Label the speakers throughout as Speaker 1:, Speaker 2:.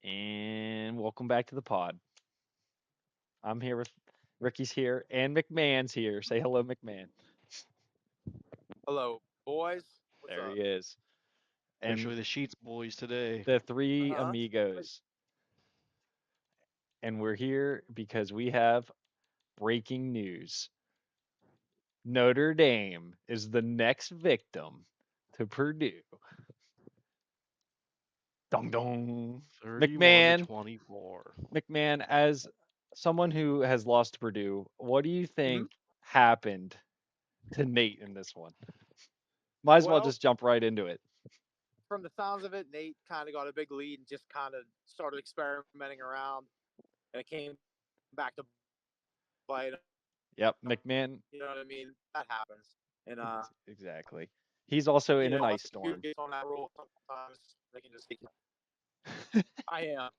Speaker 1: And welcome back to the pod. I'm here with Ricky's here and McMahon's here. Say hello, McMahon.
Speaker 2: Hello, boys. What's
Speaker 1: There he
Speaker 2: up?
Speaker 1: is. And
Speaker 3: Officially the Sheets boys today.
Speaker 1: the three
Speaker 2: Uh huh.
Speaker 1: amigos. And we're here because we have breaking news. Notre Dame is the next victim to Purdue. Dong dong.
Speaker 3: 31 to
Speaker 1: McMahon,
Speaker 3: 24.
Speaker 1: McMahon, as someone who has lost to Purdue, what do you
Speaker 2: hmm
Speaker 1: think happened to Nate in this one? Might as well
Speaker 2: Well,
Speaker 1: just jump right into it.
Speaker 2: from the sounds of it, Nate kind of got a big lead and just kind of started experimenting around, and it came back to bite him.
Speaker 1: Yep,
Speaker 2: You know what I
Speaker 1: McMahon.
Speaker 2: mean? That happens, and
Speaker 1: Exactly. He's also in an
Speaker 2: once
Speaker 1: ice
Speaker 2: the computer
Speaker 1: storm.
Speaker 2: gets on that roll, sometimes they can just take you. I am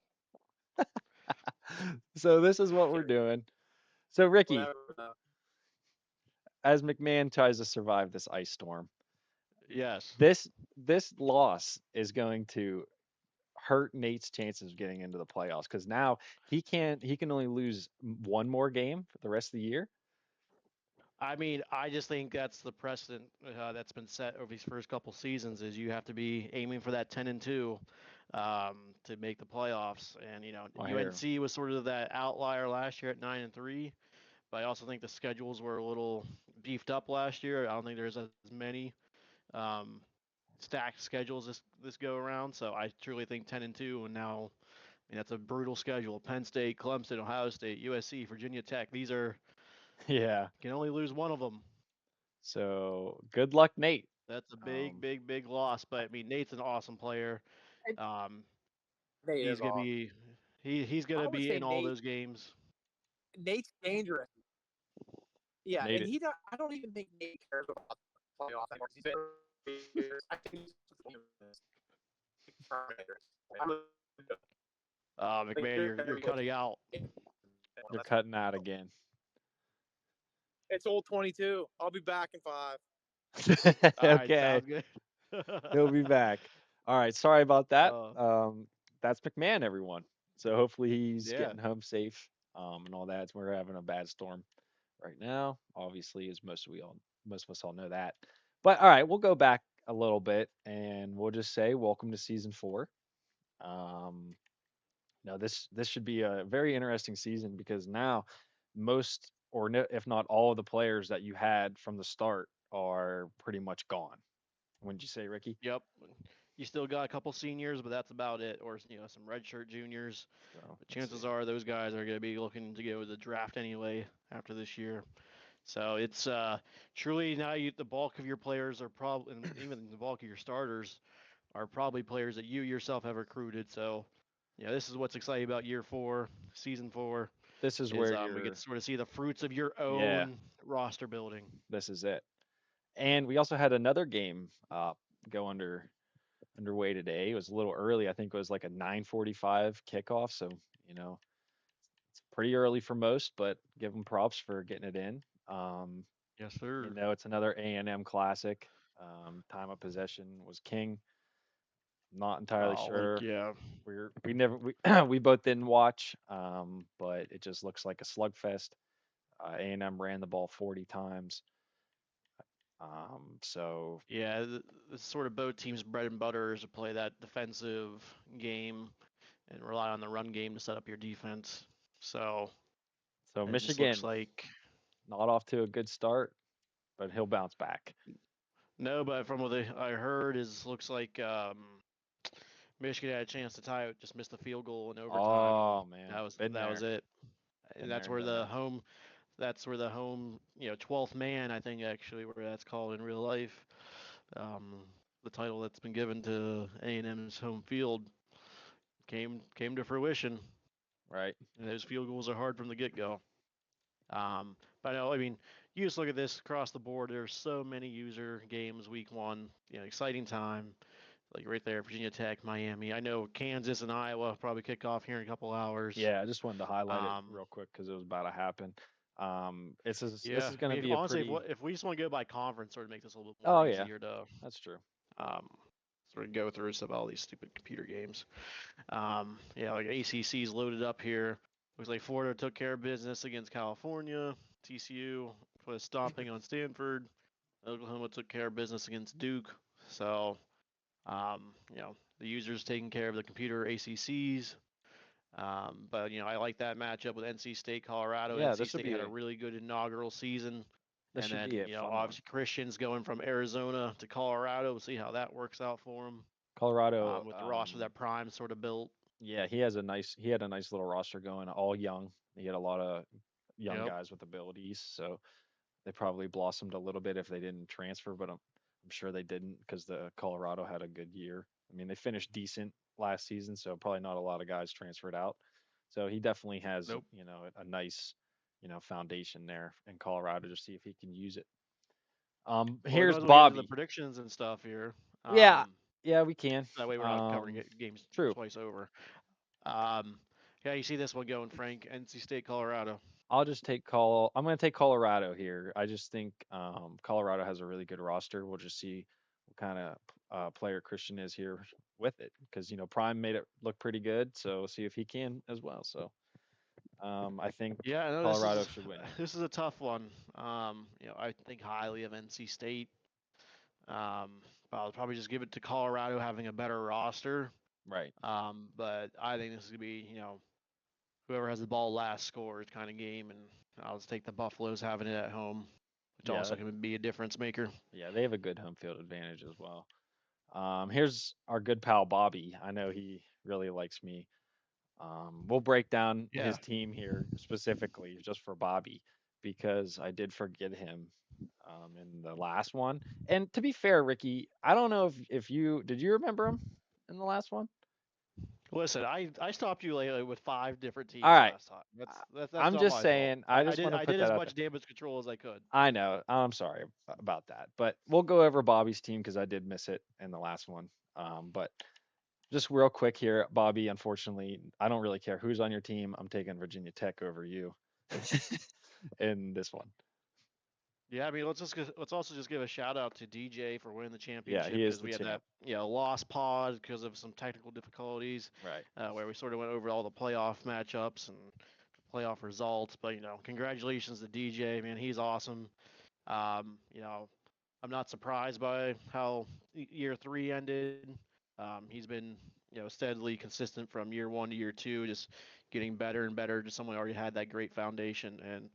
Speaker 1: So this is what we're
Speaker 2: kidding,
Speaker 1: doing. So Ricky,
Speaker 2: whatever.
Speaker 1: as McMahon tries to survive this ice storm,
Speaker 3: Yes.
Speaker 1: this loss is going to hurt Nate's chances of getting into the playoffs because now he can only lose one more game for the rest of the year.
Speaker 3: I mean, I just think that's the precedent that's been set over these first couple seasons is you have to be aiming for that 10 and 2 to make the playoffs. And
Speaker 1: I hear.
Speaker 3: UNC was sort of that outlier last year at 9 and 3, but I also think the schedules were a little beefed up last year. I don't think there's as many um, stacked schedules this go around. So I truly think 10 and 2, and now I mean, that's a brutal schedule. Penn State, Clemson, Ohio State, USC, Virginia Tech. These are
Speaker 1: Yeah.
Speaker 3: you can only lose one of them.
Speaker 1: So good luck, Nate.
Speaker 3: That's a big,
Speaker 1: Um,
Speaker 3: big, big loss. But I mean, Nate's an awesome player.
Speaker 2: And
Speaker 3: Um,
Speaker 2: Nate
Speaker 3: he's
Speaker 2: is
Speaker 3: gonna
Speaker 2: awesome.
Speaker 3: be he's
Speaker 2: I
Speaker 3: gonna
Speaker 2: would
Speaker 3: be
Speaker 2: say
Speaker 3: in all those games.
Speaker 2: Nate's dangerous. Yeah, and
Speaker 1: Nate.
Speaker 2: I don't even think Nate cares about the playoffs anymore. 'Cause he's been for years. I think he's Terminators. I really do. Like
Speaker 3: McMahon,
Speaker 2: they're
Speaker 3: you're
Speaker 2: very good.
Speaker 3: cutting out.
Speaker 1: You're cutting out again.
Speaker 2: It's old 22. I'll be back in 5.
Speaker 3: All right,
Speaker 1: Okay.
Speaker 3: sounds good.
Speaker 1: He'll be back. All right. Sorry about that.
Speaker 3: uh,
Speaker 1: That's McMahon, everyone. So hopefully he's
Speaker 3: yeah,
Speaker 1: getting home safe, and all that. We're having a bad storm right now, obviously, as most of us all know that. But all right, we'll go back a little bit and we'll just say welcome to season 4. Um, now this should be a very interesting season because now most or no, if not all of the players that you had from the start are pretty much gone. Wouldn't you say, Ricky?
Speaker 3: yep. You still got a couple seniors, but that's about it. Or some redshirt juniors.
Speaker 1: So
Speaker 3: But
Speaker 1: let's
Speaker 3: chances
Speaker 1: see.
Speaker 3: are those guys are going to be looking to go to the draft anyway after this year. So it's truly now the bulk of your players are probably, and even the bulk of your starters are probably players that you yourself have recruited. So, this is what's exciting about year 4, season 4,
Speaker 1: This is
Speaker 3: is
Speaker 1: where
Speaker 3: we get
Speaker 1: you're.
Speaker 3: to sort of see the fruits of your
Speaker 1: Yeah,
Speaker 3: own roster building.
Speaker 1: this is it. And we also had another game go underway today. It was a little early. I think it was like a 9:45 kickoff. So you know it's pretty early for most, but give them props for getting it in. Um,
Speaker 3: Yes, sir.
Speaker 1: it's another A&M classic. Time of possession was king. Not entirely
Speaker 3: Oh,
Speaker 1: sure.
Speaker 3: yeah.
Speaker 1: We never we both didn't watch, but it just looks like a slugfest. A&M ran the ball 40 times. So
Speaker 3: Yeah, the sort of both teams' bread and butter is to play that defensive game and rely on the run game to set up your defense. So
Speaker 1: so
Speaker 3: it just looks
Speaker 1: Michigan
Speaker 3: like
Speaker 1: not off to a good start, but he'll bounce back.
Speaker 3: no, but from what I heard is looks like Michigan had a chance to tie it, just missed the field goal in overtime, and
Speaker 1: Oh man, been
Speaker 3: that was
Speaker 1: there,
Speaker 3: it. And
Speaker 1: been there, and done that.
Speaker 3: that's where the home 12th man, I think, actually, where that's called in real life, um, the title that's been given to A&M's home field came to fruition,
Speaker 1: Right?
Speaker 3: and those field goals are hard from the get go. But no, I mean, you just look at this across the board. There's so many user games week 1. Exciting time. Like right there, Virginia Tech, Miami. I know Kansas and Iowa probably kick off here in a couple hours.
Speaker 1: Yeah, I just wanted to highlight it
Speaker 3: Um,
Speaker 1: real quick because it was about to happen. This
Speaker 3: yeah,
Speaker 1: is
Speaker 3: I
Speaker 1: going to
Speaker 3: mean,
Speaker 1: be a
Speaker 3: honestly,
Speaker 1: pretty.
Speaker 3: if we just want to go by conference, sort of make this a little bit more
Speaker 1: Oh yeah,
Speaker 3: easier to
Speaker 1: that's true.
Speaker 3: um, sort of go through some all these stupid computer games. Like ACC's loaded up here. Looks like Florida took care of business against California. TCU put a stomping on Stanford. Oklahoma took care of business against Duke. So, the users taking care of the computer ACCs. But I like that matchup with NC State, Colorado.
Speaker 1: Yeah,
Speaker 3: NC
Speaker 1: this would
Speaker 3: State
Speaker 1: be
Speaker 3: had a
Speaker 1: a
Speaker 3: really good inaugural season,
Speaker 1: this
Speaker 3: and
Speaker 1: should
Speaker 3: then
Speaker 1: be a fun one.
Speaker 3: obviously Christian's going from Arizona to Colorado. We'll see how that works out for him.
Speaker 1: Colorado,
Speaker 3: With the roster that Prime sort of built.
Speaker 1: yeah, he had a nice little roster going, all young. He had a lot of young
Speaker 3: Yep.
Speaker 1: guys with abilities, so they probably blossomed a little bit if they didn't transfer, but I'm sure they didn't because the Colorado had a good year. I mean, they finished decent last season, so probably not a lot of guys transferred out. So he definitely has,
Speaker 3: Nope.
Speaker 1: a nice, foundation there in Colorado to see if he can use it.
Speaker 3: Well, we might
Speaker 1: Here's
Speaker 3: as well get into the
Speaker 1: Bobby.
Speaker 3: predictions and stuff here.
Speaker 1: Yeah, yeah, we can.
Speaker 3: That way we're not covering games
Speaker 1: True.
Speaker 3: twice over. Um, yeah, you see this one going, Frank. NC State, Colorado.
Speaker 1: I'm going to take Colorado here. I just think Colorado has a really good roster. We'll just see what kind of player Christian is here with it because Prime made it look pretty good. So we'll see if he can as well. So I think
Speaker 3: Yeah, I know this
Speaker 1: Colorado
Speaker 3: is
Speaker 1: should win it.
Speaker 3: this is a tough one. I think highly of NC State. I'll probably just give it to Colorado having a better roster.
Speaker 1: Right.
Speaker 3: But I think this is gonna be whoever has the ball last scores kind of game, and I'll just take the Buffaloes having it at home, which
Speaker 1: Yeah.
Speaker 3: also can be a difference maker.
Speaker 1: Yeah. They have a good home field advantage as well. Here's our good pal Bobby. I know he really likes me. We'll break down
Speaker 3: Yeah.
Speaker 1: his team here specifically just for Bobby because I did forget him in the last one. And to be fair, Ricky, I don't know if you did you remember him in the last one?
Speaker 3: Listen, I stopped you lately with 5 different
Speaker 1: All
Speaker 3: teams
Speaker 1: right.
Speaker 3: last time. That's
Speaker 1: I'm
Speaker 3: not
Speaker 1: just
Speaker 3: my fault.
Speaker 1: saying. I just want to
Speaker 3: I
Speaker 1: put
Speaker 3: did
Speaker 1: that
Speaker 3: as
Speaker 1: out there.
Speaker 3: much damage control as I could.
Speaker 1: I know. I'm sorry about that, but we'll go over Bobby's team because I did miss it in the last one. But just real quick here, Bobby. Unfortunately, I don't really care who's on your team. I'm taking Virginia Tech over you in this one.
Speaker 3: Yeah, I mean, let's also just give a shout out to DJ for winning the
Speaker 1: Yeah,
Speaker 3: championship
Speaker 1: he is
Speaker 3: because
Speaker 1: the
Speaker 3: we had that
Speaker 1: champ.
Speaker 3: lost pause because of some technical difficulties,
Speaker 1: Right.
Speaker 3: where we sort of went over all the playoff matchups and playoff results. But congratulations to DJ, man, he's awesome. Um, you know, I'm not surprised by how year 3 ended. He's been steadily consistent from year 1 to year 2, just getting better and better. Just someone who already had that great foundation, and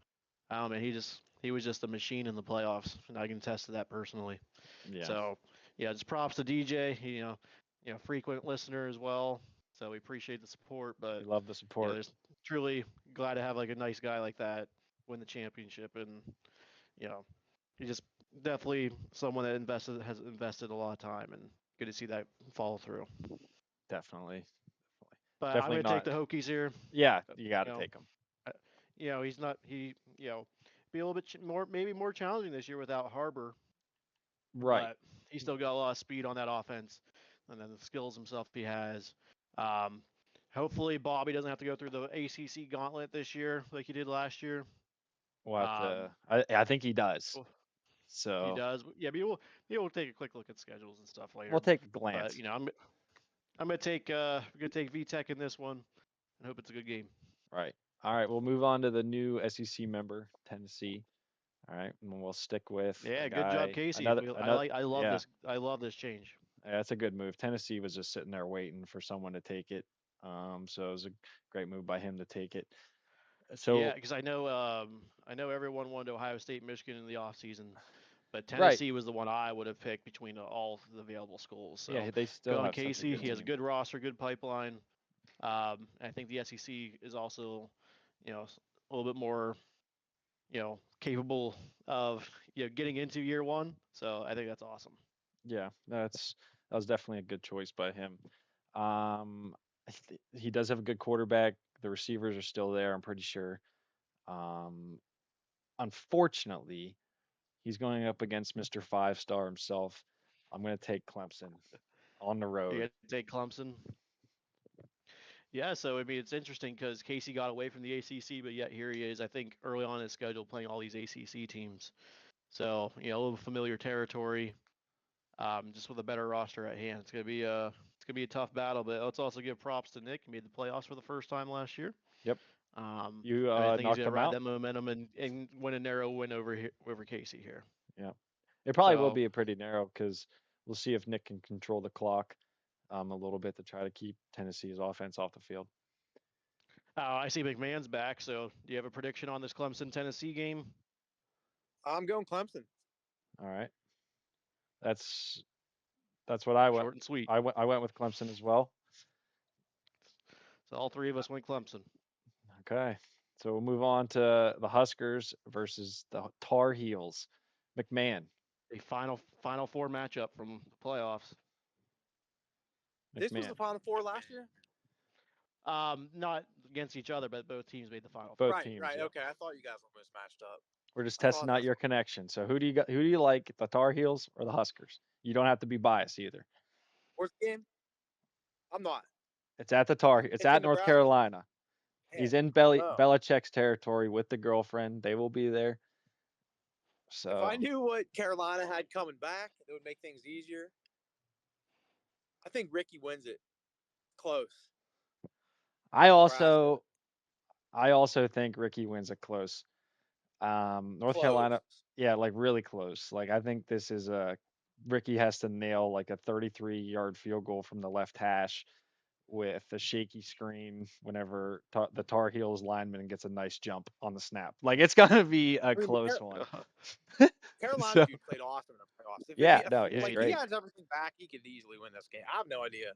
Speaker 3: man, he was just a machine in the playoffs, and I can attest to that personally.
Speaker 1: Yeah,
Speaker 3: So yeah, just props to DJ. Frequent listener as well. So we appreciate the support,
Speaker 1: we
Speaker 3: but
Speaker 1: love the support.
Speaker 3: there's truly glad to have like a nice guy like that win the championship, and you know, he just definitely someone that has invested a lot of time, and good to see that follow through.
Speaker 1: Definitely,
Speaker 3: But I'm
Speaker 1: definitely
Speaker 3: gonna take
Speaker 1: not.
Speaker 3: the Hokies here.
Speaker 1: Yeah,
Speaker 3: Uh,
Speaker 1: you got to
Speaker 3: You know,
Speaker 1: take him.
Speaker 3: he's not be a little bit more maybe more challenging this year without Harbor,
Speaker 1: Right.
Speaker 3: but he's still got a lot of speed on that offense, and then the skills himself he has. Um, Hopefully Bobby doesn't have to go through the ACC gauntlet this year like he did last year.
Speaker 1: We'll have
Speaker 3: Um,
Speaker 1: to. I think he does.
Speaker 3: well, he
Speaker 1: So
Speaker 3: does. Yeah, but we'll take a quick look at schedules and stuff
Speaker 1: we'll
Speaker 3: later.
Speaker 1: take a
Speaker 3: But
Speaker 1: glance.
Speaker 3: I'm gonna take VTech in this one and hope it's a good game.
Speaker 1: Right. All right. We'll move on to the new SEC member, Tennessee. All right, and we'll stick with a
Speaker 3: Yeah, good job,
Speaker 1: guy.
Speaker 3: Casey.
Speaker 1: Another. Yeah,
Speaker 3: I love this change.
Speaker 1: that's a good move. Tennessee was just sitting there waiting for someone to take it. So it was a great move by him to take it.
Speaker 3: Yeah,
Speaker 1: So
Speaker 3: because I know everyone wanted Ohio State, Michigan in the offseason, but
Speaker 1: right.
Speaker 3: Tennessee was the one I would have picked between all of the available schools. So
Speaker 1: Yeah, they still
Speaker 3: good on
Speaker 1: have such a
Speaker 3: Casey.
Speaker 1: good
Speaker 3: He has a
Speaker 1: team.
Speaker 3: good roster, good pipeline. I think the SEC is also, a little bit more, capable of getting into year one. So I think that's awesome.
Speaker 1: Yeah, that was definitely a good choice by him. He does have a good quarterback. The receivers are still there. I'm pretty sure. Um, Unfortunately, he's going up against Mr. Five Star himself. I'm going to take Clemson on the
Speaker 3: You
Speaker 1: road.
Speaker 3: got to take Clemson. Yeah, so I mean it's interesting because Casey got away from the ACC, but yet here he is. I think early on in his schedule playing all these ACC teams. So a little familiar territory, just with a better roster at hand. It's gonna gonna be a tough battle, but let's also give props to Nick. He made the playoffs for the first time last year.
Speaker 1: Yep.
Speaker 3: Um,
Speaker 1: You
Speaker 3: I think he's
Speaker 1: knocked
Speaker 3: gonna
Speaker 1: them
Speaker 3: ride
Speaker 1: out.
Speaker 3: that momentum and win a narrow win over over Casey here.
Speaker 1: Yeah. It probably will
Speaker 3: So
Speaker 1: be a pretty narrow because we'll see if Nick can control the clock a little bit to try to keep Tennessee's offense off the field.
Speaker 3: I see McMahon's back. So do you have a prediction on this Clemson Tennessee game?
Speaker 2: I'm going Clemson.
Speaker 1: All right. That's that's what I went.
Speaker 3: Short and sweet.
Speaker 1: I went with Clemson as well.
Speaker 3: So all three of us went Clemson.
Speaker 1: Okay. So we'll move on to the Huskers versus the Tar Heels. McMahon.
Speaker 3: A final four matchup from the playoffs.
Speaker 2: This was the
Speaker 1: McMahon.
Speaker 2: Final Four last year.
Speaker 3: Not against each other, but both teams made the final four.
Speaker 1: Both
Speaker 2: Right,
Speaker 1: teams,
Speaker 2: right.
Speaker 1: yeah.
Speaker 2: Okay, I thought you guys almost matched up.
Speaker 1: We're just
Speaker 2: I
Speaker 1: testing
Speaker 2: thought
Speaker 1: out
Speaker 2: that's
Speaker 1: your
Speaker 2: what.
Speaker 1: connection. So who do you like, the Tar Heels or the Huskers? You don't have to be biased either.
Speaker 2: Where's the game? I'm not.
Speaker 1: It's
Speaker 2: It's
Speaker 1: at
Speaker 2: in
Speaker 1: North
Speaker 2: Nebraska.
Speaker 1: Carolina. He's
Speaker 2: Heck
Speaker 1: in
Speaker 2: no.
Speaker 1: Belichick's territory with the girlfriend. They will be there.
Speaker 2: If I
Speaker 1: So
Speaker 2: knew what Carolina had coming back, it would make things easier. I think Ricky wins it. Close.
Speaker 1: I
Speaker 2: Nebraska.
Speaker 1: also I also think Ricky wins it close. North
Speaker 2: Close.
Speaker 1: Carolina, yeah, like really close. Like I think this is a Ricky has to nail like a 33-yard field goal from the left hash with a shaky screen whenever the Tar Heels lineman gets a nice jump on the snap. Like it's gonna be a
Speaker 2: I mean,
Speaker 1: close one.
Speaker 2: Carolina
Speaker 1: So
Speaker 2: dude played awesome in the playoffs.
Speaker 1: yeah, no,
Speaker 3: Yeah,
Speaker 1: he's
Speaker 3: he
Speaker 2: Like he
Speaker 3: did.
Speaker 1: great.
Speaker 2: has everything back, he could easily win this game. I have no idea.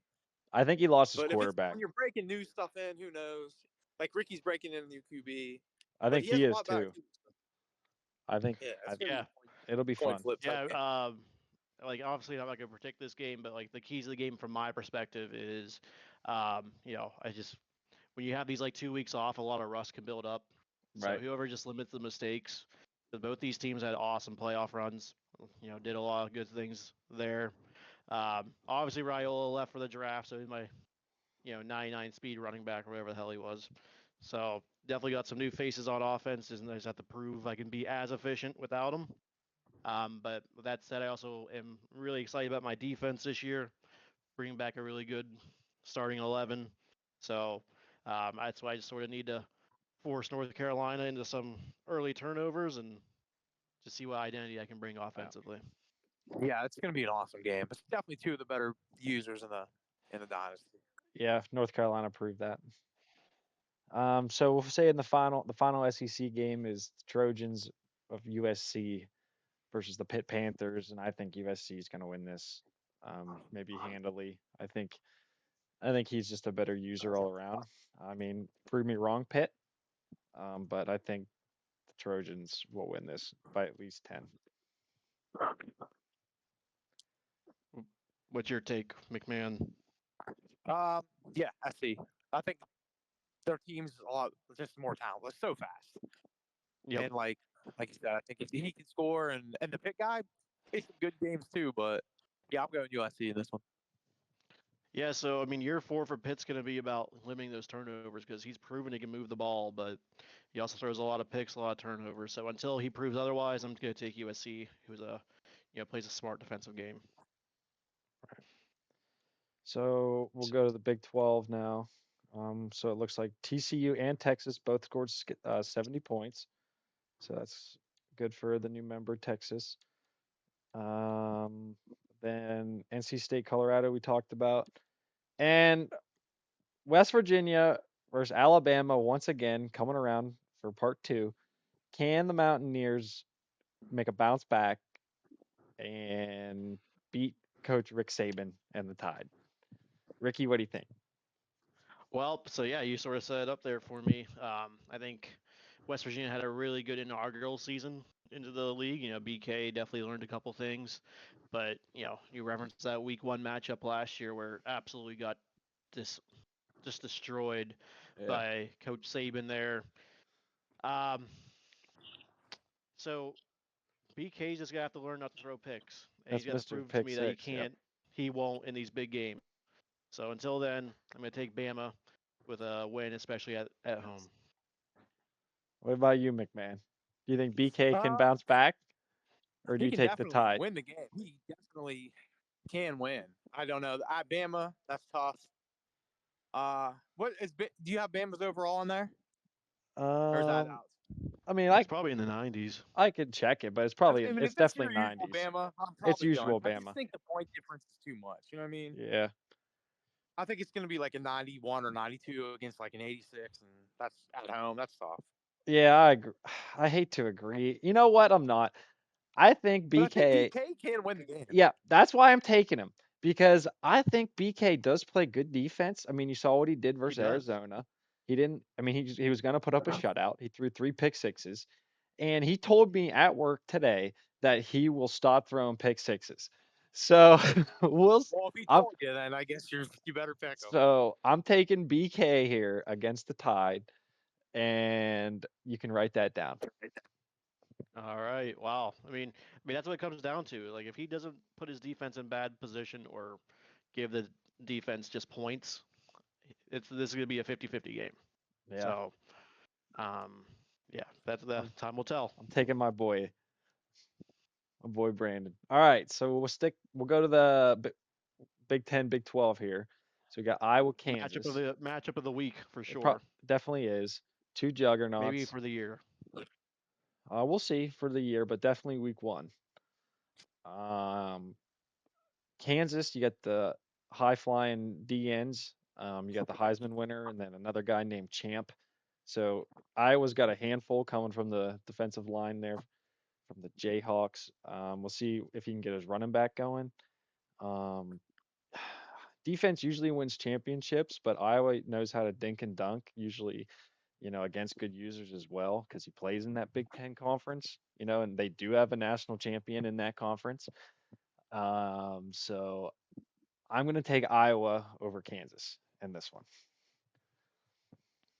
Speaker 1: I think he lost his
Speaker 2: But if it's
Speaker 1: quarterback.
Speaker 2: when you're breaking new stuff in, who knows? Like Ricky's breaking in a new QB,
Speaker 1: I
Speaker 2: but
Speaker 1: think
Speaker 2: he has
Speaker 1: he
Speaker 2: a
Speaker 1: is
Speaker 2: lot back
Speaker 1: too.
Speaker 2: too.
Speaker 1: I think
Speaker 2: Yeah,
Speaker 1: I,
Speaker 2: it's gonna be
Speaker 3: Yeah,
Speaker 1: it'll be
Speaker 2: a coin
Speaker 1: fun.
Speaker 2: flip type
Speaker 3: yeah.
Speaker 2: game.
Speaker 3: Like obviously I'm not gonna predict this game, but like the keys of the game from my perspective is, I just when you have these like 2 weeks off, a lot of rust can build up. So
Speaker 1: Right.
Speaker 3: whoever just limits the mistakes. Both these teams had awesome playoff runs. Did a lot of good things there. Obviously Raiola left for the draft, so he's my 99 speed running back or whatever the hell he was. So definitely got some new faces on offense, and I just have to prove I can be as efficient without them. But with that said, I also am really excited about my defense this year, bringing back a really good starting 11. So that's why I just sort of need to force North Carolina into some early turnovers and just see what identity I can bring
Speaker 1: Yeah.
Speaker 3: offensively.
Speaker 2: Yeah, it's gonna be an awesome game. It's definitely two of the better users in the dynasty.
Speaker 1: Yeah, North Carolina proved that. So we'll say in the final SEC game is the Trojans of USC versus the Pitt Panthers, and I think USC is going to win this, maybe handily. I think he's just a better user all around. I mean, prove me wrong, Pitt, but I think the Trojans will win this by at least 10.
Speaker 3: What's your take, McMahon?
Speaker 2: Um, yeah, I see. I think their team's a lot just more talented, so fast,
Speaker 3: Yep.
Speaker 2: and like you said, I think if he can score and the pick guy plays some good games too. But yeah, I'm going USC in this one.
Speaker 3: Yeah, so I mean, year four for Pitt's going to be about limiting those turnovers because he's proven he can move the ball, but he also throws a lot of picks, a lot of turnovers. So until he proves otherwise, I'm going to take USC, who's plays a smart defensive game.
Speaker 1: So we'll go to the Big 12 now. So it looks like TCU and Texas both scored 70 points. So that's good for the new member, Texas. Um, then NC State, Colorado, we talked about. And West Virginia versus Alabama once again coming around for part two. Can the Mountaineers make a bounce back and beat Coach Rick Saban and the Tide? Ricky, what do you think?
Speaker 3: Well, so yeah, you sort of set it up there for me. I think West Virginia had a really good inaugural season into the league. BK definitely learned a couple things, but you referenced that week one matchup last year where absolutely got this just destroyed
Speaker 1: Yeah,
Speaker 3: by Coach Saban there. Um, so BK's just gonna have to learn not to throw picks, and he's
Speaker 1: that's
Speaker 3: got to
Speaker 1: Mr.
Speaker 3: prove to
Speaker 1: Pick
Speaker 3: me that
Speaker 1: Six. Yep.
Speaker 3: he won't in these big games. So until then, I'm gonna take Bama with a win, especially at home.
Speaker 1: What about you, McMahon? Do you think BK can
Speaker 2: Uh,
Speaker 1: bounce back, or do
Speaker 2: he
Speaker 1: you
Speaker 2: can
Speaker 1: take the
Speaker 2: definitely
Speaker 1: Tide?
Speaker 2: win the game. He definitely can win. I don't know. At Bama, that's tough. What is? Do you have Bama's overall in there, or is that
Speaker 1: Um,
Speaker 2: out?
Speaker 1: I mean,
Speaker 3: It's probably in the 90s.
Speaker 1: I could check it, but
Speaker 2: I mean, if
Speaker 1: it's
Speaker 2: it's
Speaker 1: definitely
Speaker 2: your usual
Speaker 1: 90s.
Speaker 2: Bama, I'm
Speaker 1: It's
Speaker 2: probably done.
Speaker 1: usual
Speaker 2: I just
Speaker 1: Bama.
Speaker 2: think the point difference is too much. You know what I mean?
Speaker 1: Yeah.
Speaker 2: I think it's going to be like a 91 or 92 against like an 86, and that's at home. That's tough.
Speaker 1: Yeah, I agree. I hate to agree. You know what? I'm not. I think
Speaker 2: But I think
Speaker 1: BK,
Speaker 2: BK can win the game.
Speaker 1: yeah, that's why I'm taking him because I think BK does play good defense. I mean, you saw what he did
Speaker 3: He
Speaker 1: versus
Speaker 3: does.
Speaker 1: Arizona. He didn't, I mean, he was going to put up a shutout. He threw three pick sixes, and he told me at work today that he will stop throwing pick sixes. So we'll,
Speaker 2: Well, if he
Speaker 1: I'm,
Speaker 2: told you, then I guess you better pick him.
Speaker 1: so I'm taking BK here against the Tide, and you can write that down.
Speaker 3: All right. Wow. I mean that's what it comes down to. Like if he doesn't put his defense in bad position or give the defense just points, it's this is going to be a 50-50 game.
Speaker 1: Yeah,
Speaker 3: So, um yeah, that's the
Speaker 1: I'm,
Speaker 3: time will tell.
Speaker 1: I'm taking my boy Brandon. All right, so we'll go to the Big Ten, Big 12 here. So we got Iowa, Kansas.
Speaker 3: Matchup of the week for
Speaker 1: It
Speaker 3: sure.
Speaker 1: definitely is two
Speaker 3: Maybe
Speaker 1: juggernauts.
Speaker 3: for the year.
Speaker 1: We'll see for the year, but definitely week one. Um, Kansas, you got the high flying DNs. You got the Heisman winner, and then another guy named Champ. So Iowa's got a handful coming from the defensive line there from the Jayhawks. We'll see if he can get his running back going. Um, defense usually wins championships, but Iowa knows how to dink and dunk, usually, against good users as well, because he plays in that Big Ten conference, and they do have a national champion in that conference. So I'm going to take Iowa over Kansas in this one.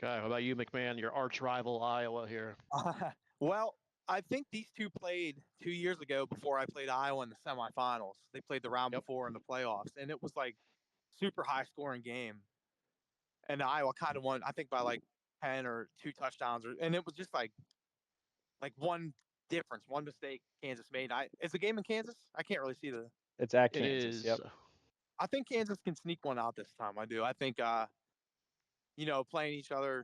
Speaker 3: Okay, how about you, McMahon? Your arch rival Iowa here.
Speaker 2: Well, I think these two played 2 years ago before I played Iowa in the semifinals. They played the round
Speaker 3: Yep.
Speaker 2: before in the playoffs, and it was like super high scoring game. And Iowa kind of won, I think, by like 10 or two touchdowns, and it was just like one difference, one mistake Kansas made. Is the game in Kansas? I can't really see the.
Speaker 1: It's at
Speaker 3: It
Speaker 1: Kansas.
Speaker 3: is.
Speaker 1: Yep.
Speaker 2: I think Kansas can sneak one out this time. I do. I think playing each other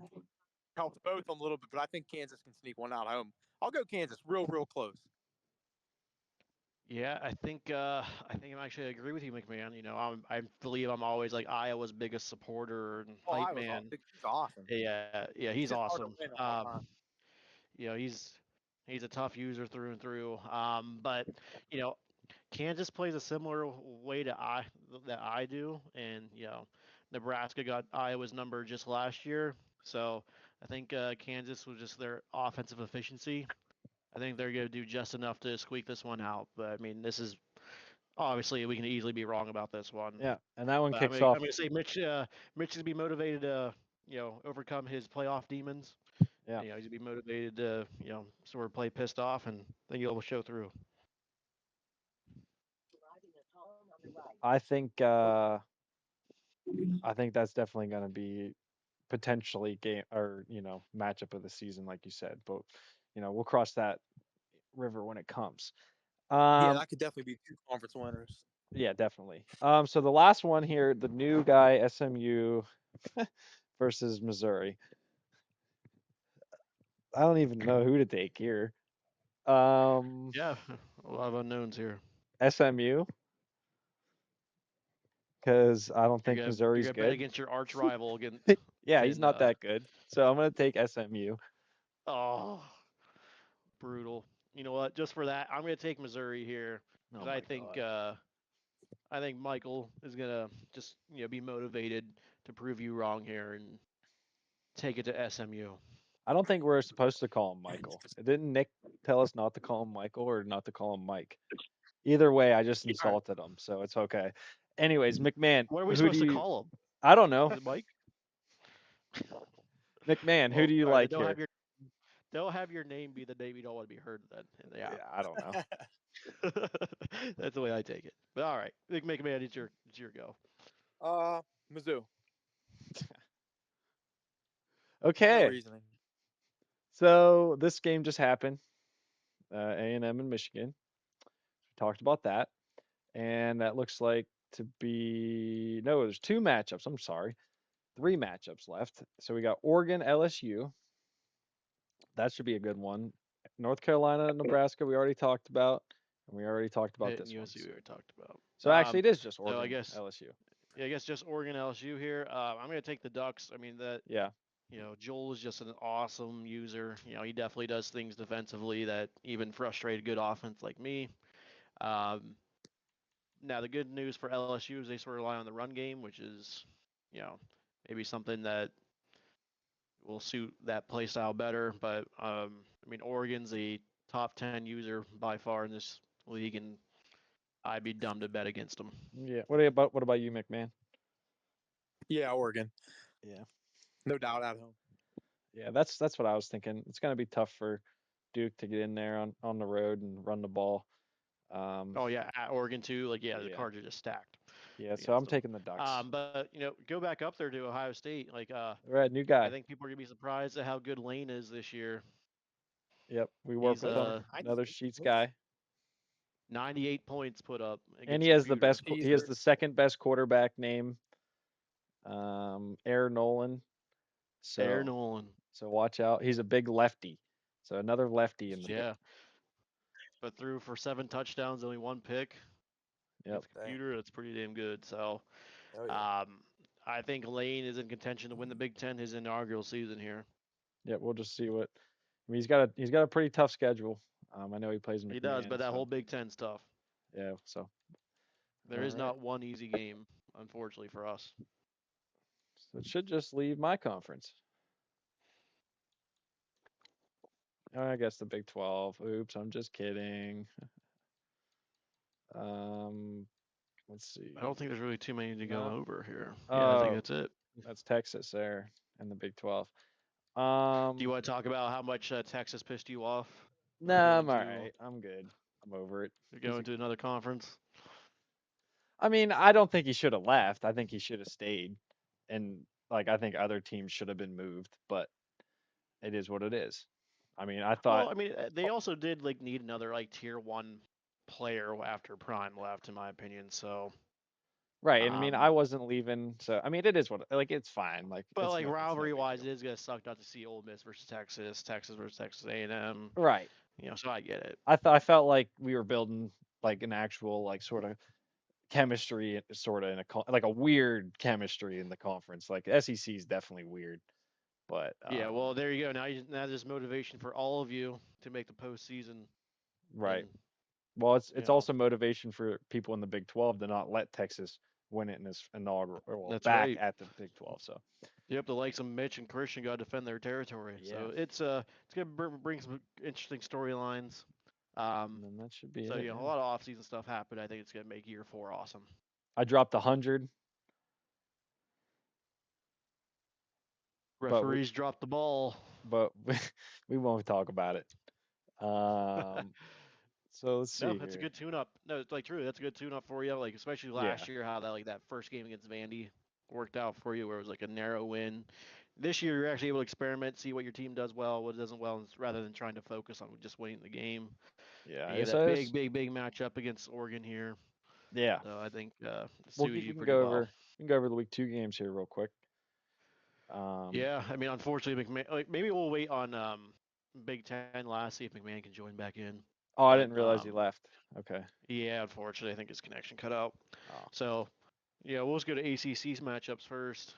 Speaker 2: helps both of them a little bit, but I think Kansas can sneak one out home. I'll go Kansas, real close.
Speaker 3: Yeah, I think I'm actually agree with you, McMahon. I believe I'm always like Iowa's biggest supporter and
Speaker 2: Oh,
Speaker 3: hype
Speaker 2: Iowa's
Speaker 3: man.
Speaker 2: he's awesome.
Speaker 3: Yeah, he's
Speaker 2: It's just hard
Speaker 3: awesome.
Speaker 2: to win all the time.
Speaker 3: He's a tough user through and through. But you know, Kansas plays a similar way to I that I do, and Nebraska got Iowa's number just last year, so I think Kansas was just their offensive efficiency. I think they're going to do just enough to squeak this one out. But I mean, this is obviously we can easily be wrong about this one.
Speaker 1: Yeah. And that one
Speaker 3: But I'm
Speaker 1: kicks
Speaker 3: gonna, I'm
Speaker 1: off.
Speaker 3: gonna say Mitch is gonna be motivated to overcome his playoff demons.
Speaker 1: Yeah.
Speaker 3: And, he's gonna be motivated to sort of play pissed off, and I think he'll show through.
Speaker 1: I think uh I think that's definitely going to be potentially game or matchup of the season, like you said. But we'll cross that river when it comes.
Speaker 2: Yeah,
Speaker 1: Um,
Speaker 2: that could definitely be two conference winners.
Speaker 1: yeah, definitely. So the last one here, the new guy, SMU versus Missouri. I don't even know who to take here. Um,
Speaker 3: Yeah, a lot of unknowns here.
Speaker 1: SMU, because I don't
Speaker 3: You're
Speaker 1: think
Speaker 3: gonna you're
Speaker 1: Missouri's
Speaker 3: gonna bet
Speaker 1: good.
Speaker 3: against your arch rival again,
Speaker 1: Yeah, he's
Speaker 3: and
Speaker 1: not that good. So I'm gonna take SMU.
Speaker 3: oh, brutal. You know what? Just for that, I'm gonna take Missouri here
Speaker 1: Oh
Speaker 3: because
Speaker 1: my God.
Speaker 3: I think Michael is gonna just be motivated to prove you wrong here and take it to SMU.
Speaker 1: I don't think we're supposed to call him Michael. Didn't Nick tell us not to call him Michael or not to call him Mike? Either way, I just
Speaker 3: All right,
Speaker 1: insulted him, so it's okay. Anyways, McMahon,
Speaker 3: what are we
Speaker 1: who do
Speaker 3: supposed to
Speaker 1: you?
Speaker 3: call him?
Speaker 1: I don't know.
Speaker 3: Is it Mike?
Speaker 1: McMahon, who
Speaker 3: Well,
Speaker 1: do you
Speaker 3: all right, then
Speaker 1: like here?
Speaker 3: don't have your name be the name you don't want to be heard. Then yeah,
Speaker 1: Yeah, I don't know.
Speaker 3: that's the way I take it. But all right, McMahon, it's your go.
Speaker 2: Mizzou. No
Speaker 1: Okay,
Speaker 2: reasoning.
Speaker 1: so this game just happened. A&M and Michigan. We talked about that. and that looks like to be no. There's two matchups. I'm sorry, three matchups left. So we got Oregon, LSU. That should be a good one. North Carolina, Nebraska. We already talked about, and we already talked about
Speaker 3: Pitt and
Speaker 1: this one.
Speaker 3: USC we already talked about.
Speaker 1: So actually, it is just
Speaker 3: So I
Speaker 1: Oregon,
Speaker 3: guess
Speaker 1: LSU.
Speaker 3: yeah, I guess just Oregon LSU here. I'm gonna take the Ducks. I mean that
Speaker 1: Yeah,
Speaker 3: Joel is just an awesome user. He definitely does things defensively that even frustrate a good offense like me. Um, Now the good news for LSU is they sort of rely on the run game, which is you know maybe something that will suit that play style better. But I mean Oregon's a top 10 user by far in this league, and I'd be dumb to bet against them.
Speaker 1: yeah. What about you, McMahon?
Speaker 2: Yeah, Oregon,
Speaker 1: Yeah,
Speaker 2: no doubt at home.
Speaker 1: yeah. That's what I was thinking. It's gonna be tough for Duke to get in there on the road and run the ball. Um,
Speaker 3: Oh yeah, at Oregon too. Like yeah, the
Speaker 1: yeah,
Speaker 3: cards are just stacked
Speaker 1: yeah. So
Speaker 3: against
Speaker 1: I'm
Speaker 3: them.
Speaker 1: taking the Ducks.
Speaker 3: But go back up there to Ohio State. Like
Speaker 1: Right, new
Speaker 3: I
Speaker 1: guy.
Speaker 3: think people are gonna be surprised at how good Lane is this year.
Speaker 1: Yep, we work
Speaker 3: He's
Speaker 1: with him. Another
Speaker 2: 98
Speaker 1: Sheets
Speaker 2: points.
Speaker 1: guy,
Speaker 3: 98 points put up
Speaker 1: and he
Speaker 3: against
Speaker 1: has the
Speaker 3: Computer.
Speaker 1: best. He has the
Speaker 2: Jesus.
Speaker 1: second best quarterback name, Air Nolan.
Speaker 3: Aaron
Speaker 1: So
Speaker 3: Nolan.
Speaker 1: watch out. He's a big lefty. So another lefty in the
Speaker 3: Yeah,
Speaker 1: book.
Speaker 3: but threw for 7 touchdowns, only one pick
Speaker 1: Yep.
Speaker 3: against
Speaker 2: Dang.
Speaker 3: Computer. That's pretty damn good. So
Speaker 2: Oh yeah.
Speaker 3: um, I think Lane is in contention to win the Big Ten his inaugural season here.
Speaker 1: Yep. We'll just see what. I mean, he's got a pretty tough schedule. I know he plays
Speaker 3: He does, but
Speaker 1: McMahon,
Speaker 3: that whole
Speaker 1: so
Speaker 3: Big Ten stuff.
Speaker 1: yeah. So
Speaker 3: There
Speaker 1: all
Speaker 3: is
Speaker 1: right.
Speaker 3: not one easy game, unfortunately for us.
Speaker 1: So it should just leave my conference. Oh, I guess the Big 12. Oops, I'm just kidding. Um, let's
Speaker 3: I don't
Speaker 1: see.
Speaker 3: think there's really too many to go
Speaker 1: No.
Speaker 3: over here. Yeah, I think
Speaker 1: Oh,
Speaker 3: that's it.
Speaker 1: that's Texas there in the Big 12.
Speaker 3: Do you
Speaker 1: Um,
Speaker 3: want to talk about how much Texas pissed you off for
Speaker 1: nah, I'm all right. I'm good. I'm over it. He's a,
Speaker 3: going to another conference?
Speaker 1: I mean, I don't think he should have left. I think he should have stayed. And like I think other teams should have been moved, but it is what it is. I mean, I thought
Speaker 3: Well, I mean, they also did like need another like tier 1 player after Prime left, in my opinion. So,
Speaker 1: right, and I mean, I
Speaker 3: um,
Speaker 1: wasn't leaving, so I mean, it is what like it's fine. Like
Speaker 3: but like
Speaker 1: it's no
Speaker 3: rivalry
Speaker 1: big
Speaker 3: wise,
Speaker 1: deal.
Speaker 3: it is gonna suck not to see Ole Miss versus Texas, Texas versus Texas A&M.
Speaker 1: Right.
Speaker 3: So I get it.
Speaker 1: I felt like we were building like an actual like sort of chemistry sort of in like a weird chemistry in the conference. Like SEC is definitely weird, but
Speaker 3: Yeah, well, there you go. Now there's motivation for all of you to make the postseason,
Speaker 1: right.
Speaker 3: and
Speaker 1: Well, it's
Speaker 3: you know
Speaker 1: also motivation for people in the Big 12 to not let Texas win it in this inaugural, or well,
Speaker 3: that's
Speaker 1: back
Speaker 3: right.
Speaker 1: at the Big 12. So
Speaker 3: Yep, the likes of Mitch and Christian got to defend their territory.
Speaker 1: yeah,
Speaker 3: So it's gonna bring some interesting storylines.
Speaker 1: and
Speaker 3: Um,
Speaker 1: then that should be
Speaker 3: so
Speaker 1: it.
Speaker 3: a
Speaker 1: Yeah,
Speaker 3: lot of off-season stuff happened. I think it's gonna make year 4 awesome.
Speaker 1: I dropped 100, but
Speaker 3: Referees dropped the ball.
Speaker 1: but we won't talk about it. So let's
Speaker 3: No,
Speaker 1: see
Speaker 3: that's a
Speaker 1: here.
Speaker 3: good tune-up. No, it's like true. That's a good tune-up for you. Like especially
Speaker 1: Yeah,
Speaker 3: last year, how that first game against Vandy worked out for you, where it was like a narrow win. This year, you're actually able to experiment, see what your team does well, what doesn't well, rather than trying to focus on just winning the game.
Speaker 1: yeah,
Speaker 3: And you have
Speaker 1: it's
Speaker 3: that
Speaker 1: is.
Speaker 3: big matchup against Oregon here.
Speaker 1: Yeah,
Speaker 3: So I think it
Speaker 1: we'll
Speaker 3: suited
Speaker 1: we
Speaker 3: you
Speaker 1: can
Speaker 3: pretty
Speaker 1: go
Speaker 3: well.
Speaker 1: over the week 2 games here real quick. Um,
Speaker 3: Yeah, I mean, unfortunately, McMahon. Like, maybe we'll wait on Big Ten last, see if McMahon can join back in.
Speaker 1: oh, I
Speaker 3: But
Speaker 1: didn't realize he left. Okay.
Speaker 3: yeah, unfortunately, I think his connection cut out.
Speaker 1: Oh,
Speaker 3: So yeah, we'll just go to ACC matchups first.